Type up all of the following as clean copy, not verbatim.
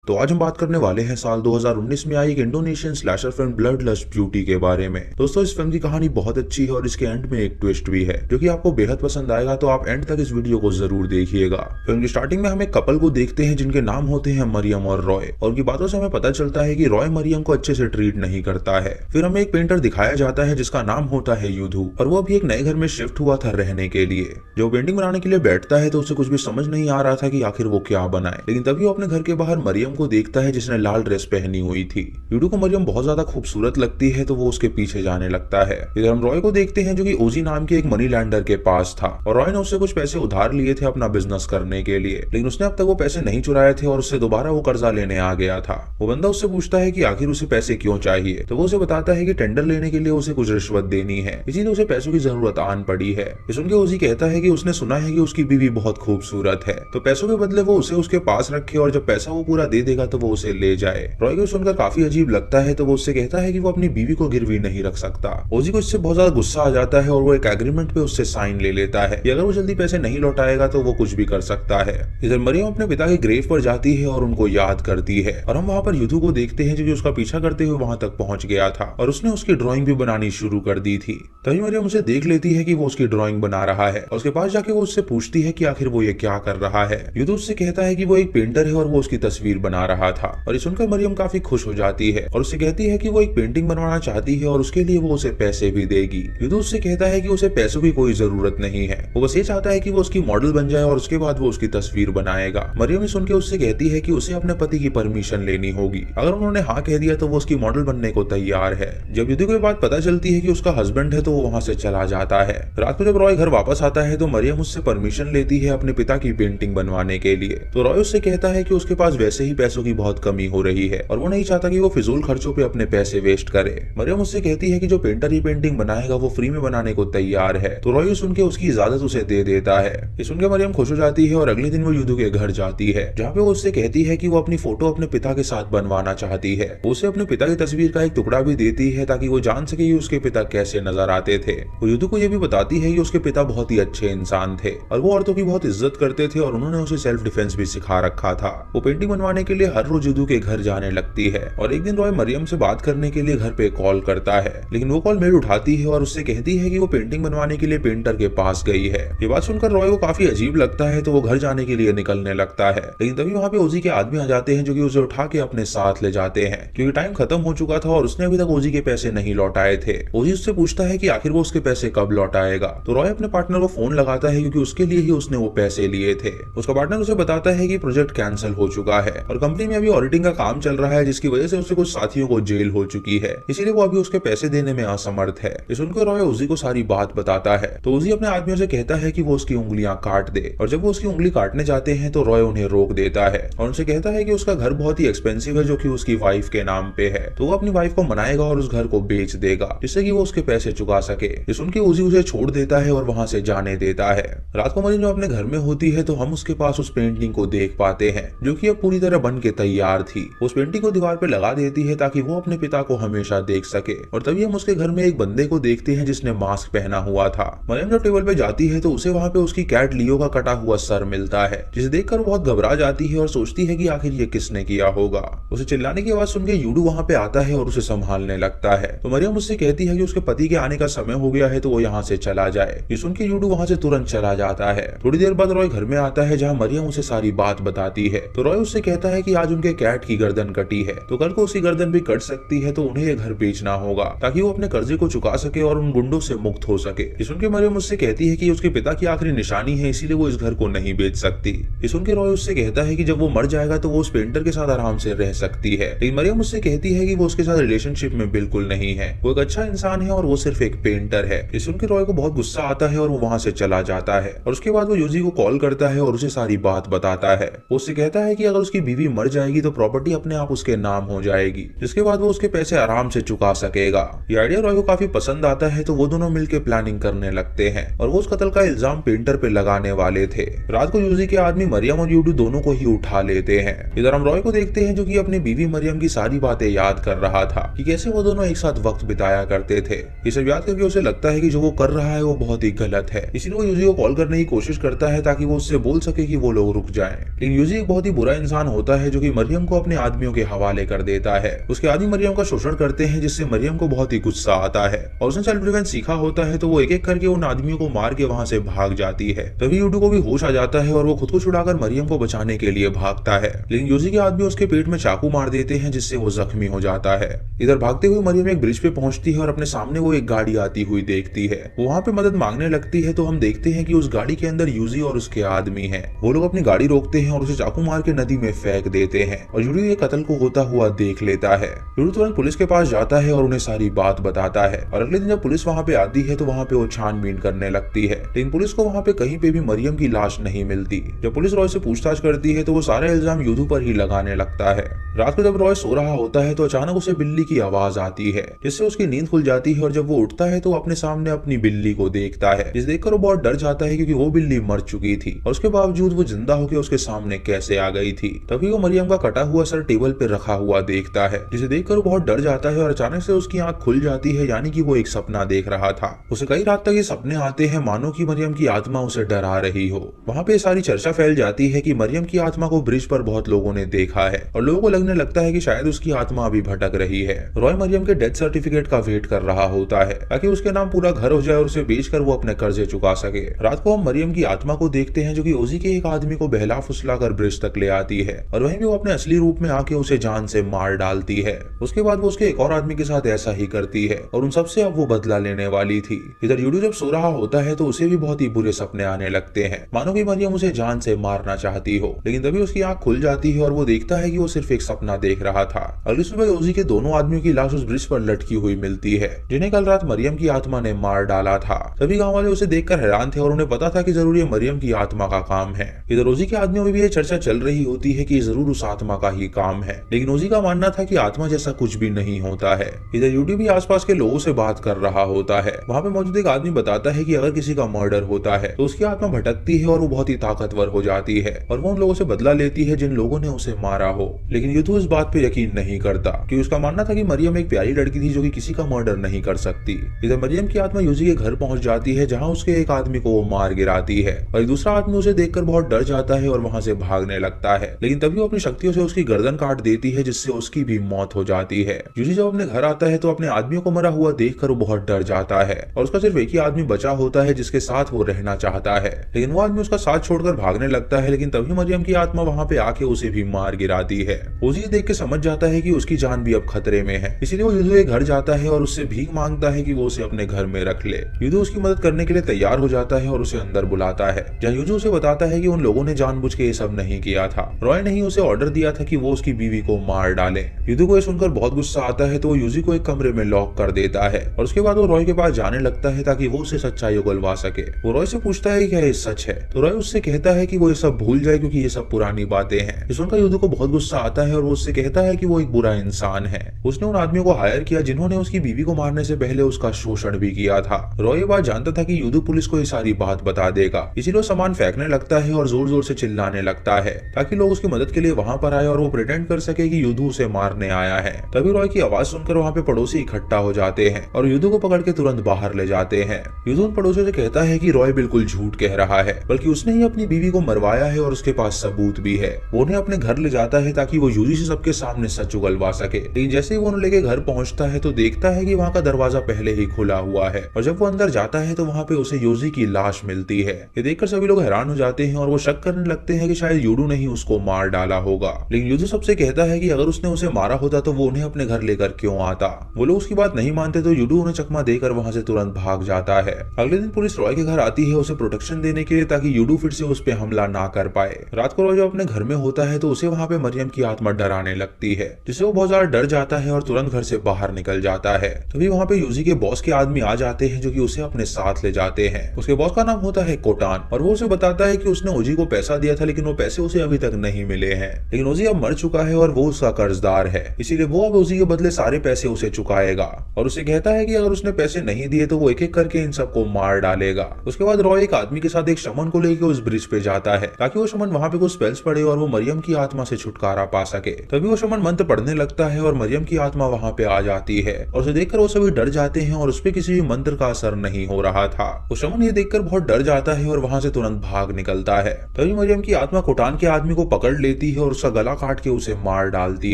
तो आज हम बात करने वाले हैं साल 2019 में आई एक Indonesian slasher film Blood Lust Beauty के बारे में। दोस्तों इस फिल्म की कहानी बहुत अच्छी है और इसके एंड में एक ट्विस्ट भी है जो कि आपको बेहद पसंद आएगा, तो आप एंड तक इस वीडियो को जरूर देखिएगा। फिल्म की स्टार्टिंग में हम एक कपल को देखते हैं जिनके नाम होते हैं मरियम और रॉय, और उनकी बातों से हमें पता चलता है कि रॉय मरियम को अच्छे से ट्रीट नहीं करता है। फिर हमें एक पेंटर दिखाया जाता है जिसका नाम होता है युधु, और वो अभी एक नए घर में शिफ्ट हुआ था रहने के लिए। जो पेंटिंग बनाने के लिए बैठता है तो उसे कुछ भी समझ नहीं आ रहा था कि आखिर वो क्या बनाए, लेकिन तभी वो अपने घर के बाहर मरियम को देखता है जिसने लाल ड्रेस पहनी हुई थी। युधु को मरियम बहुत ज्यादा खूबसूरत लगती है तो वो उसके पीछे जाने लगता है। इधर हम रॉय को देखते हैं जो कि ओजी नाम के एक मनी लैंडर के पास था, और रॉय ने उससे कुछ पैसे उधार लिए थे अपना बिजनेस करने के लिए, लेकिन उसने अब तक वो पैसे नहीं चुराए थे और उससे दोबारा वो कर्जा लेने आ गया था। वो बंदा उससे पूछता है कि आखिर उसे पैसे क्यों चाहिए, तो वो उसे बताता है कि टेंडर लेने के लिए उसे कुछ रिश्वत देनी है, इसीलिए उसे पैसों की जरूरत आन पड़ी है। ये सुनकर ओजी कहता है कि उसने सुना है कि उसकी बीवी बहुत खूबसूरत है, तो पैसों के बदले वो उसे उसके पास रखे और जब पैसा वो पूरा दे देगा तो वो उसे ले जाए। रॉय को सुनकर काफी अजीब लगता है तो वो उससे कहता है कि वो अपनी बीवी को गिरवी नहीं रख सकता। ओजी को इससे बहुत ज्यादा गुस्सा आ जाता है और वो एक एग्रीमेंट पे उससे साइन ले लेता है कि अगर वो जल्दी पैसे नहीं लौटाएगा तो वो कुछ भी कर सकता है। इधर मरियम अपने पिता के ग्रेव पर जाती है और उनको याद करती है, और हम वहाँ पर युधु को देखते हैं जो कि उसका पीछा करते हुए वहाँ तक पहुँच गया था और उसने उसकी ड्रॉइंग भी बनानी शुरू कर दी थी। तभी मरियम उसे देख लेती है कि वो उसकी ड्रॉइंग बना रहा है और उसके पास जाके वो उससे पूछती है कि आखिर वो ये क्या कर रहा है। युधु उससे कहता है कि वो एक पेंटर है और वो उसकी तस्वीर बना रहा था, और ये सुनकर मरियम काफी खुश हो जाती है और उससे कहती है कि वो एक पेंटिंग बनवाना चाहती है और उसके लिए वो उसे पैसे भी देगी। युधु उससे कहता है कि उसे पैसों की कोई जरूरत नहीं है, वो बस ये चाहता है कि वो उसकी मॉडल बन जाए और उसके बाद वो उसकी तस्वीर बनाएगा। मरियम सुन के उससे कहती है कि उसे अपने पति की परमिशन लेनी होगी, अगर उन्होंने हाँ कह दिया तो वो उसकी मॉडल बनने को तैयार है। जब युधु को ये बात पता चलती है कि उसका हस्बैंड है तो वो वहाँ से चला जाता है। रात को जब रॉय घर वापस आता है तो मरियम उससे परमिशन लेती है अपने पिता की पेंटिंग बनवाने के लिए, तो रॉय उससे कहता है कि उसके पास वैसे ही पैसों की बहुत कमी हो रही है और वो नहीं चाहता कि वो फिजूल खर्चों पे अपने पैसे वेस्ट करे। मरियम उससे कहती है कि जो पेंटर ये पेंटिंग बनाएगा वो फ्री में बनाने को तैयार है, तो रॉय सुन के उसकी इजाजत उसे दे देता है। ये सुन के मरियम खुश हो जाती है और अगले दिन वो युधु के घर जाती है जहाँ पे वो उससे कहती है कि वो अपनी फोटो अपने पिता के साथ बनवाना चाहती है। वो उसे अपने पिता की तस्वीर का एक टुकड़ा भी देती है ताकि वो जान सके कि उसके पिता कैसे नजर आते थे। वो युधु को ये भी बताती है कि उसके पिता बहुत ही अच्छे इंसान थे और वो औरतों की बहुत इज्जत करते थे और उन्होंने उसे सेल्फ डिफेंस भी सिखा रखा था। वो पेंटिंग बनवाने के लिए हर रोज युधु के घर जाने लगती है, और एक दिन रॉय मरियम से बात करने के लिए घर पे कॉल करता है, लेकिन वो कॉल मेड उठाती है और उससे कहती है कि वो पेंटिंग बनवाने के लिए पेंटर के पास गई है। ये बात सुनकर रॉय को काफी अजीब लगता है तो वो घर जाने के लिए निकलने लगता है, लेकिन तभी वहाँ पे ओजी के आदमी आ जाते हैं जो कि उसे उठा के अपने साथ ले जाते हैं क्योंकि टाइम खत्म हो चुका था और उसने अभी तक ओजी के पैसे नहीं लौटाए थे। ओजी उससे पूछता है कि आखिर वो उसके पैसे कब लौटाएगा, तो रॉय अपने पार्टनर को फोन लगाता है क्योंकि उसके लिए ही उसने वो पैसे लिए थे। उसका पार्टनर उसे बताता है कि प्रोजेक्ट कैंसिल हो चुका है और कंपनी में अभी ऑडिटिंग का काम चल रहा है जिसकी वजह से उसके कुछ साथियों को जेल हो चुकी है, इसीलिए वो अभी उसके पैसे देने में असमर्थ है। ये सुनकर रॉय ओजी को सारी बात बताता है, तो ओजी अपने आदमियों से कहता है कि वो उसकी उंगलियां काट दे, और जब वो उसकी उंगली काटने जाते हैं तो रॉय उन्हें रोक देता है और उनसे कहता है कि उसका घर बहुत ही एक्सपेंसिव है जो कि उसकी वाइफ के नाम पे है, तो वो अपनी वाइफ को मनाएगा और उस घर को बेच देगा जिससे कि वो उसके पैसे चुका सके। ये सुन के ओजी उसे छोड़ देता है और वहां से जाने देता है। रात को मरियम जो अपने घर में होती है तो हम उसके पास उस पेंटिंग को देख पाते हैं जो कि अब पूरी तरह बन के तैयार थी। उस पेंटिंग को दीवार पे लगा देती है ताकि वो अपने पिता को हमेशा देख सके, और तभी हम उसके घर में एक बंदे को देखते हैं जिसने मास्क पहना हुआ था। मरियम जब टेबल पे जाती है तो उसे वहाँ पे उसकी कैट लियो का कटा हुआ सर मिलता है, जिसे देखकर वो बहुत घबरा जाती है और सोचती है कि आखिर ये किसने किया होगा। उसे चिल्लाने की आवाज सुन के युधु वहाँ पे आता है और उसे संभालने लगता है, तो मरियम उससे कहती है कि उसके पति के आने का समय हो गया है तो वो यहाँ से चला जाए। ये सुन के युधु वहाँ से तुरंत चला जाता है। थोड़ी देर बाद रॉय घर में आता है जहाँ मरियम उसे सारी बात बताती है, तो रॉय उससे कहता है कि आज उनके कैट की गर्दन कटी है तो कल को उसकी गर्दन भी कट सकती है, तो उन्हें ये घर बेचना होगा ताकि वो अपने कर्जे को चुका सके और उन गुंडों से मुक्त हो सके। ये सुन के मरियम उससे कहती है कि उसके पिता की आखिरी निशानी है इसीलिए वो इस घर को नहीं बेच सकती। ये सुन के रॉय उससे कहता है कि जब वो मर जाएगा तो वो उस पेंटर के साथ आराम से रह सकती है, लेकिन मरियम उससे कहती है कि वो उसके साथ रिलेशनशिप में बिल्कुल नहीं है, वो एक अच्छा इंसान है और वो सिर्फ एक पेंटर है। ये सुन के रॉय को बहुत गुस्सा आता है और वो वहाँ से चला जाता है, और उसके बाद वो युजी को कॉल करता है और उसे सारी बात बताता है। वो उससे कहता है कि अगर उसकी बीवी मर जाएगी तो प्रॉपर्टी अपने आप उसके नाम हो जाएगी, जिसके बाद वो उसके पैसे आराम से चुका सकेगा। ये आइडिया रॉय को काफी पसंद आता है तो वो दोनों मिलकर प्लानिंग करने लगते हैं और वो उस कत्ल का इल्जाम पेंटर पे लगाने वाले थे। रात को युजी के आदमी मरियम और युडू दोनों को ही उठा लेते हैं। इधर हम रॉय को देखते हैं जो कि अपनी बीवी मरियम की सारी बातें याद कर रहा था कि कैसे वो दोनों एक साथ वक्त बिताया करते थे। ये सब याद करके उसे लगता है कि जो वो कर रहा है वो बहुत ही गलत है, इसलिए वो युजी को कॉल करने की कोशिश करता है ताकि वो उससे बोल सके कि वो लोग रुक जाएं। लेकिन युजी एक बहुत ही बुरा इंसान होता है जो कि मरियम को अपने आदमियों के हवाले कर देता है। उसके आदमी मरियम का शोषण करते हैं जिससे मरियम को बहुत ही गुस्सा आता है और उसने सेल्फ डिफेंस सीखा होता है तो वो एक एक करके उन आदमियों को मार के वहां से भाग जाती है। तभी यूडू को भी होश आ जाता है और वो खुद को छुड़ाकर मरियम को बचाने के लिए भागता है, लेकिन यूजी के आदमी उसके पेट में चाकू मार देते हैं जिससे वो जख्मी हो जाता है। इधर भागते हुए मरियम एक ब्रिज पे पहुंचती है और अपने सामने वो एक गाड़ी आती हुई देखती है। वो वहाँ पे मदद मांगने लगती है तो हम देखते हैं कि उस गाड़ी के अंदर यूजी और उसके आदमी हैं। वो लोग अपनी गाड़ी रोकते हैं और उसे चाकू मार के नदी में फेंक देते हैं और यूडी ये कत्ल को होता हुआ देख लेता है। यूडी तुरंत पुलिस के पास जाता है और उन्हें सारी बात बताता है और अगले दिन जब पुलिस वहाँ पे आती है तो वहाँ पे वो छानबीन करने लगती है, लेकिन पुलिस को वहाँ पे कहीं पे भी मरियम की लाश नहीं मिलती। जब पुलिस रॉय से पूछताछ करती है तो वो सारा इल्जाम यूदू पर ही लगाने लगता है। रात को जब रॉय सो रहा होता है तो अचानक उसे बिल्ली की आवाज आती है जिससे उसकी नींद खुल जाती है और जब वो उठता है तो अपने सामने अपनी बिल्ली को देखता है, जिसे देखकर वो बहुत डर जाता है क्योंकि वो बिल्ली मर चुकी थी और उसके बावजूद वो जिंदा होकर उसके सामने कैसे आ गई थी। तभी वो मरियम का कटा हुआ सर टेबल पे रखा हुआ देखता है, जिसे देखकर वो बहुत डर जाता है और अचानक से उसकी आंख खुल जाती है, यानी कि वो एक सपना देख रहा था। उसे कई रात तक ये सपने आते हैं मानो कि मरियम की आत्मा उसे डरा रही हो। वहाँ पे सारी चर्चा फैल जाती है कि मरियम की आत्मा को ब्रिज पर बहुत लोगों ने देखा है और लोगों को लगने लगता है कि शायद उसकी आत्मा अभी भटक रही है। रॉय मरियम के डेथ सर्टिफिकेट का वेट कर रहा होता है ताकि उसके नाम पूरा घर हो जाए और उसे बेचकर वो अपने कर्जे चुका सके। रात को हम मरियम की आत्मा को देखते हैं जो कि ओजी के एक आदमी को बहला फुसला कर ब्रिज तक ले आती है और वहीं भी वो अपने असली रूप में आके उसे जान से मार डालती है। उसके बाद वो उसके एक और आदमी के साथ ऐसा ही करती है और उन सबसे अब वो बदला लेने वाली थी। इधर यूडू जब सो रहा होता है तो उसे भी बहुत ही बुरे सपने आने लगते हैं, मानो कि मरियम उसे जान से मारना चाहती हो, लेकिन तभी उसकी आंख खुल जाती है और वो देखता है कि वो सिर्फ एक सपना देख रहा था। अगली सुबह ओजी के दोनों आदमियों की लाश उस ब्रिज पर लटकी हुई मिलती है जिन्हें कल रात मरियम की आत्मा ने मार डाला था। सभी गांव वाले उसे देखकर हैरान थे और उन्हें पता था कि जरूर ये मरियम की आत्मा का काम है। इधर ओजी के आदमियों में भी ये चर्चा चल रही होती है कि जरूर उस आत्मा का ही काम है, लेकिन ओजी का मानना था कि आत्मा जैसा कुछ भी नहीं होता है। इधर यूडी भी आसपास के लोगों से बात कर रहा होता है। वहाँ पे मौजूद एक आदमी बताता है कि अगर किसी का मर्डर होता है तो उसकी आत्मा भटकती है और वो बहुत ही ताकतवर हो जाती है और वो उन लोगों से बदला लेती है जिन लोगों ने उसे मारा हो। लेकिन यूदू इस बात पे यकीन नहीं करता क्योंकि उसका मानना था कि मरियम एक प्यारी लड़की थी जो कि किसी का मर्डर नहीं कर सकती। इधर मरियम की आत्मा यूजी के घर पहुंच जाती है जहाँ उसके एक आदमी को वो मार गिराती है और एक दूसरा आदमी उसे देखकर बहुत डर जाता है और वहाँ से भागने लगता है, लेकिन तभी वो अपनी शक्तियों से उसकी गर्दन काट देती है जिससे उसकी भी मौत हो जाती है। यूजी जब अपने घर आता है तो अपने आदमियों को मरा हुआ देखकर वो बहुत डर जाता है और उसका सिर्फ एक ही आदमी बचा होता है जिसके साथ वो रहना चाहता है, लेकिन वो आदमी उसका साथ छोड़कर भागने लगता है। लेकिन तभी मरियम की आत्मा वहाँ पे आके उसे भी मार गिराती है। ओजी देख के समझ जाता है कि उसकी जान भी अब खतरे में है, इसीलिए वो यूदू के घर जाता है और उससे भीख मांगता है कि वो उसे अपने घर में रख ले। यूदू उसकी मदद करने के लिए तैयार हो जाता है और उसे अंदर बुलाता है, जहाँ यूदू उसे बताता है कि उन लोगों ने जानबूझ के ये सब नहीं किया था। रॉय ने ही उसे ऑर्डर दिया था कि वो उसकी बीवी को मार डाले। यूदू को ये सुनकर बहुत गुस्सा आता है तो वो यूजी को एक कमरे में लॉक कर देता है और उसके बाद वो रॉय के पास जाने लगता है ताकि वो उसे सच्चाई उगलवा सके। वो रॉय से पूछता है कि क्या ये सच है, तो रॉय उससे कहता है कि वो ये सब भूल जाए क्योंकि ये सब पुरानी बातें हैं। ये सुनकर यूदू को बहुत गुस्सा आता है और वो उससे कहता है कि वो एक बुरा इंसान है। उसने उन आदमियों को हायर किया जिन्होंने उसकी बीवी को मारने से पहले उसका शोषण भी किया था। रॉय ये बात जानता था कि यूदू पुलिस को ये सारी बात बता देगा, इसीलिए वो सामान फेंकने लगता है और जोर जोर से चिल्लाने लगता है ताकि लोग उसकी मदद के लिए वहां पर आए और वो प्रिटेंड कर सके कि यूदू उसे मारने आया है। तभी रॉय की आवाज सुनकर वहाँ पे पड़ोसी इकट्ठा हो जाते हैं और यूदू को पकड़ के तुरंत बाहर ले जाते हैं। यूदू उन पड़ोसियों से कहता है कि रॉय बिल्कुल झूठ कह रहा है, बल्कि उसने ही अपनी बीवी को मरवाया है और उसके पास सबूत भी है। वो उन्हें अपने घर ले जाता है ताकि वो यूजी से सबके सामने सच उगलवा सके, लेकिन जैसे ही वो उन्हें लेके घर पहुंचता है तो देखता है कि वहाँ का दरवाजा पहले ही खुला हुआ है और जब वो अंदर जाता है तो वहाँ पे उसे यूजी की लाश मिलती है। ये देखकर सभी लोग हैरान हो जाते हैं और वो शक करने लगते हैं कि शायद यूडू ने ही उसको मार डाला होगा, लेकिन यूजू सबसे कहता है कि अगर उसने उसे मारा होता तो वो उन्हें अपने घर लेकर क्यों आता। वो लोग उसकी बात नहीं मानते तो यूडू उन्हें चकमा देकर वहाँ से तुरंत भाग जाता है। अगले दिन पुलिस रॉय के घर आती है उसे प्रोटेक्शन देने के लिए ताकि यूडू फिर से उस पे हमला ना कर पाए। रात को रॉय जब अपने घर में होता है तो उसे वहाँ पे मरियम की आत्मा डराने लगती है, जिससे वो बहुत ज्यादा डर जाता है और तुरंत घर से बाहर निकल जाता है। तभी वहाँ पे यूजी के बॉस के आदमी आ जाते हैं जो कि उसे अपने साथ ले जाते हैं। उसके बॉस का नाम होता है कोटान और वो उसे बताता है कि उसने ओजी को पैसा दिया था लेकिन वो पैसे उसे अभी तक नहीं मिले हैं, लेकिन ओजी अब मर चुका है और वो उसका कर्जदार है, इसीलिए वो अब ओजी के बदले सारे पैसे उसे चुकाएगा और उसे कहता है कि अगर उसने पैसे नहीं दिए तो वो एक एक करके इन सबको मार डालेगा। उसके बाद रॉय एक आदमी के साथ एक शमन को लेकर उस ब्रिज पे जाता है ताकि वो शमन वहाँ पे कुछ स्पेल्स पढ़े और वो मरियम की आत्मा से छुटकारा पा सके। सके। तभी वो शमन मंत्र पढ़ने लगता है और मरियम की आत्मा वहाँ पे आ जाती है और उसे देखकर वो सभी डर जाते हैं और उस पर किसी भी मंत्र का असर नहीं हो रहा था। वो शमन ये देखकर बहुत डर जाता है और वहाँ से तुरंत भाग निकलता है। तभी मरियम की आत्मा कोटान के आदमी को पकड़ लेती है और उसका गला काट के उसे मार डालती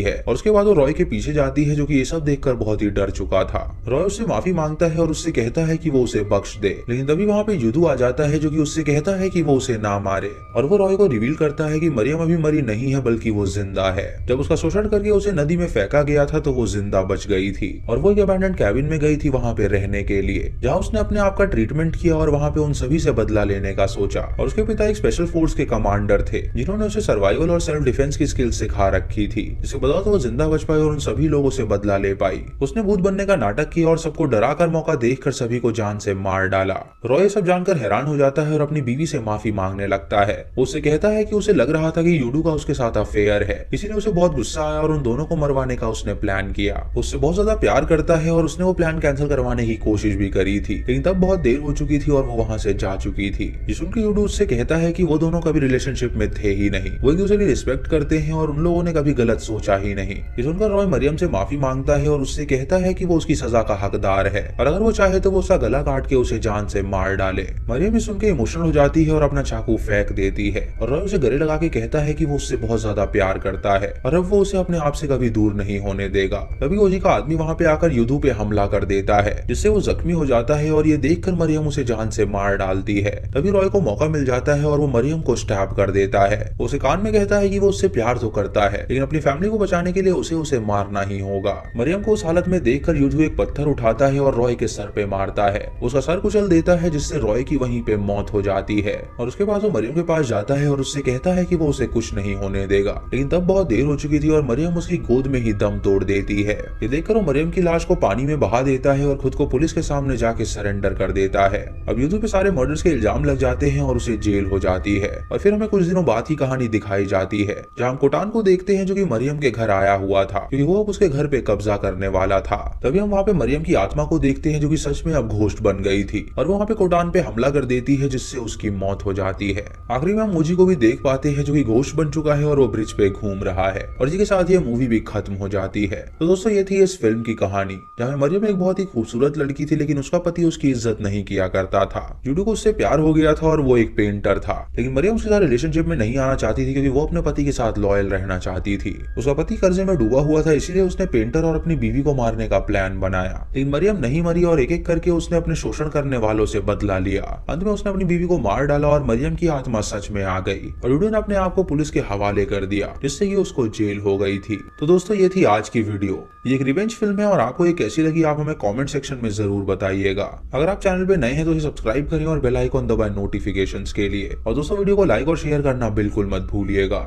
है और उसके बाद वो रॉय के पीछे जाती है, जो कि ये सब देखकर बहुत ही डर चुका था। रॉय उससे माफी मांगता है और उससे कहता है कि वो उसे बख्श दे, लेकिन तभी वहाँ पे युदू आ जाता है जो कि उससे कहता है कि वो उसे ना मारे और वो रॉय को रिवील करता है कि मरियम अभी मरी नहीं है बल्कि वो जिंदा है। जब उसका शोषण करके उसे नदी में फेंका गया था तो वो जिंदा बच गई थी और वो एक अबैंडन्ड कैबिन में गई थी वहाँ पे रहने के लिए, जहाँ उसने अपने आप का ट्रीटमेंट किया और वहाँ पे उन सभी से बदला लेने का सोचा। और उसके पिता एक स्पेशल फोर्स के कमांडर थे जिन्होंने उसे सर्वाइवल और सेल्फ डिफेंस की स्किल सिखा रखी थी, जिसके बदौलत वो जिंदा बच पाई और उन सभी लोगों से बदला ले पाई। उसने भूत बनने का नाटक किया और सबको डराकर मौका देखकर सभी को जान से मार डाला। रॉय सब जानकर हैरान हो जाता है और अपनी बीवी से माफी मांगने लगता है। उससे कहता है कि उसे लग रहा था कि युडू का उसके साथ अफेयर है, इसीलिए उसे बहुत गुस्सा आया और उन दोनों को मरवाने का उसने प्लान किया। उससे बहुत ज्यादा प्यार करता है और उसने वो प्लान कैंसिल करवाने की कोशिश भी करी थी, लेकिन तब बहुत देर हो चुकी थी और वो वहाँ से जा चुकी थी। ये सुनकर युडू उससे कहता है कि वो दोनों कभी रिलेशनशिप में थे ही नहीं, वो एक दूसरे की रिस्पेक्ट करते हैं और उन लोगों ने कभी गलत सोचा ही नहीं। ये सुनकर रॉय मरियम से माफी मांगता है और उससे कहता है कि वो उसकी सजा का हकदार है और अगर वो चाहे तो वो उसका गला काट के उसे जान से मार डाले। मरियम भी सुनकर इमोशनल हो जाती है और अपना चाकू फेंक देती है और रॉय उसे गले लगा के कहता है कि वो उससे बहुत ज्यादा प्यार करता है और अब वो उसे अपने आप से कभी दूर नहीं होने देगा। तभी ओजी का आदमी वहाँ पे आकर युदू पे हमला कर देता है, जिससे वो जख्मी हो जाता है और ये देखकर मरियम उसे जान से मार डालती है। तभी रॉय को मौका मिल जाता है और वो मरियम को स्टैब कर देता है। उसे कान में कहता है कि वो उससे प्यार तो करता है, लेकिन अपनी फैमिली को बचाने के लिए उसे मारना ही होगा। मरियम को उस हालत में देखकर युदू एक पत्थर उठाता है और रॉय के सर पे मारता है। उसका सर कुचल देता है, जिससे रॉय की वहीं पे मौत हो जाती है और उसके बाद वो मरियम के पास जाता है और उससे कहता है कि वो उसे कुछ नहीं होने देगा, लेकिन तब बहुत देर हो चुकी थी और मरियम उसकी गोद में ही दम तोड़ देती है। ये देखकर वो मरियम की लाश को पानी में बहा देता है और खुद को पुलिस के सामने जाके सरेंडर कर देता है। अब युदू पे सारे मर्डर्स के इल्जाम लग जाते हैं और उसे जेल हो जाती है। और फिर हमें कुछ दिनों बाद की कहानी दिखाई जाती है, जहाँ हम कोटान को देखते हैं जो कि मरियम के घर आया हुआ था, क्योंकि वो अब उसके घर पे कब्जा करने वाला था। तभी हम वहाँ पे मरियम की आत्मा को देखते हैं जो कि सच में अब घोस्ट बन गई थी और वो वहाँ पे कोटान पे हमला कर देती है, जिससे उसकी मौत हो जाती है। आखिरी में हम मोजी को भी देख पाते हैं जो कि घोस्ट बन चुका है और वो ब्रिज पे घूम रहा है और इसी के साथ ये मूवी भी खत्म हो जाती है। तो दोस्तों ये थी इस फिल्म की कहानी, जहाँ मरियम एक बहुत ही खूबसूरत लड़की थी, लेकिन उसका पति उसकी इज्जत नहीं किया करता था। युडू को उससे प्यार हो गया था और वो एक पेंटर था, लेकिन मरियम उसके साथ रिलेशनशिप में नहीं आना चाहती थी क्योंकि वो अपने पति के साथ लॉयल रहना चाहती थी। उसका पति कर्जे में डूबा हुआ था, इसीलिए उसने पेंटर और अपनी बीवी को मारने का प्लान बनाया, लेकिन मरियम नहीं मरी और एक एक करके उसने अपने शोषण करने वालों से बदला लिया। अंत में उसने अपनी बीवी को मार डाला और मरियम की आत्मा सच में आ गई और युडू ने अपने आप को पुलिस के हवाले कर दिया, जिससे ये उसको जेल हो गई थी। तो दोस्तों ये थी आज की वीडियो। ये एक रिवेंज फिल्म है और आपको ये कैसी लगी आप हमें कमेंट सेक्शन में जरूर बताइएगा। अगर आप चैनल पे नए हैं तो इसे सब्सक्राइब करें और बेल आइकन दबाएं नोटिफिकेशंस के लिए। और दोस्तों वीडियो को लाइक और शेयर करना बिल्कुल मत भूलिएगा।